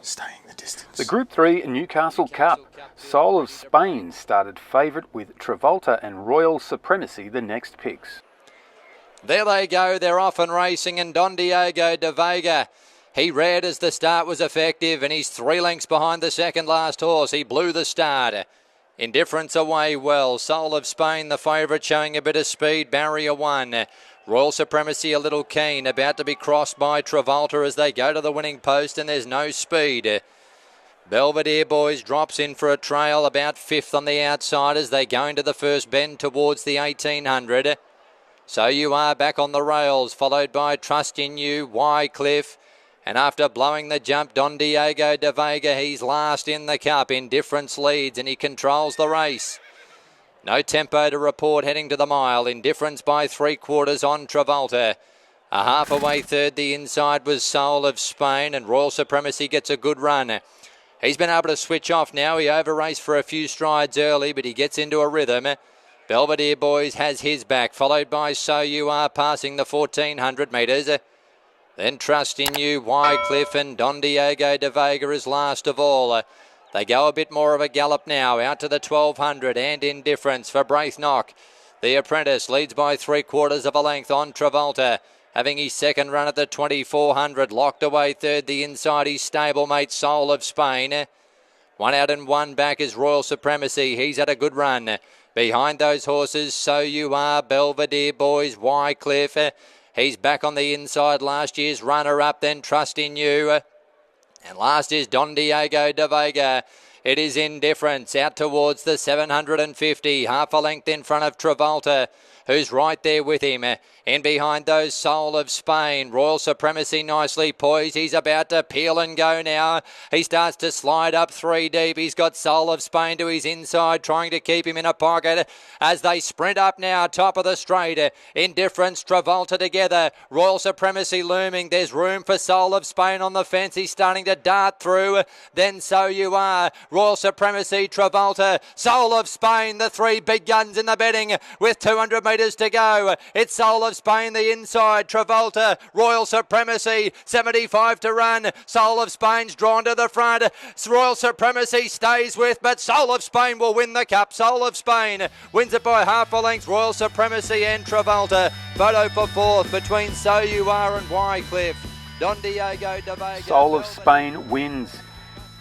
staying the distance. The Group 3 Newcastle Cup. Soul of Spain started favourite with Travolta and Royal Supremacy the next picks. There they go, they're off and racing, and Don Diego De Vega, he read as the start was effective, and he's 3 lengths behind the second last horse. He blew the start. Indifference away well. Soul of Spain, the favourite, showing a bit of speed. Barrier 1. Royal Supremacy a little keen, about to be crossed by Travolta as they go to the winning post, and there's no speed. Belvedere Boys drops in for a trail, about 5th on the outside as they go into the first bend towards the 1800. So You Are back on the rails, followed by Trust in You, Wyclif. And after blowing the jump, Don Diego De Vega, he's last in the cup. Indifference leads and he controls the race. No tempo to report heading to the mile. Indifference by 3/4 on Travolta. A half away third, the inside was Soul of Spain, and Royal Supremacy gets a good run. He's been able to switch off now. He over-raced for a few strides early, but he gets into a rhythm. Belvedere Boys has his back, followed by So You Are, passing the 1400 metres. Then Trust in You, Wyclif, and Don Diego De Vega is last of all. They go a bit more of a gallop now, out to the 1200, and Indifference for Braithnock. The Apprentice leads by 3/4 of a length on Travolta, having his second run at the 2400. Locked away third, the inside, his stablemate Soul of Spain. 1 out and 1 back is Royal Supremacy. He's had a good run. Behind those horses, So You Are, Belvedere Boys, Wyclif. He's back on the inside, last year's runner-up, then Trust in You. And last is Don Diego De Vega. It is Indifference out towards the 750, half a length in front of Travolta, who's right there with him. In behind those, Soul of Spain. Royal Supremacy nicely poised. He's about to peel and go now. He starts to slide up 3 deep. He's got Soul of Spain to his inside, trying to keep him in a pocket as they sprint up now, top of the straight. Indifference, Travolta together. Royal Supremacy looming. There's room for Soul of Spain on the fence. He's starting to dart through. Then So You Are. Royal Supremacy, Travolta, Soul of Spain, the 3 big guns in the betting with 200 metres to go. It's Soul of Spain, the inside, Travolta, Royal Supremacy, 75 to run. Soul of Spain's drawn to the front. Royal Supremacy stays with, but Soul of Spain will win the cup. Soul of Spain wins it by half a length. Royal Supremacy and Travolta. Photo for 4th between So You Are and Wyclif. Don Diego De Vega. Soul of Spain wins.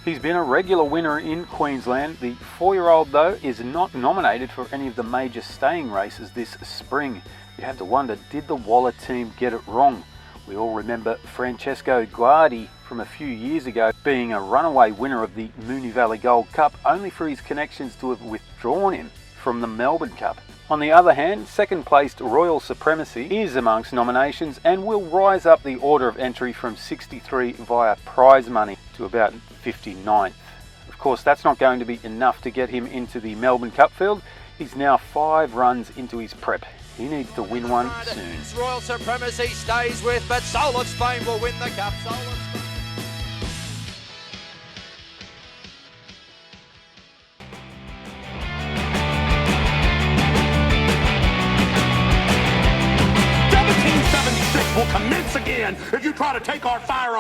He's been a regular winner in Queensland. The 4-year-old, though, is not nominated for any of the major staying races this spring. You have to wonder, did the Waller team get it wrong? We all remember Francesco Guardi from a few years ago being a runaway winner of the Moonee Valley Gold Cup, only for his connections to have withdrawn him from the Melbourne Cup. On the other hand, second-placed Royal Supremacy is amongst nominations and will rise up the order of entry from 63 via prize money to about 59th. Of course, that's not going to be enough to get him into the Melbourne Cup field. He's now 5 runs into his prep. He needs to win one soon. Royal Supremacy stays with, but Soul of Spain will win the cup. Soul of Spain. Will commence again if you try to take our firearms.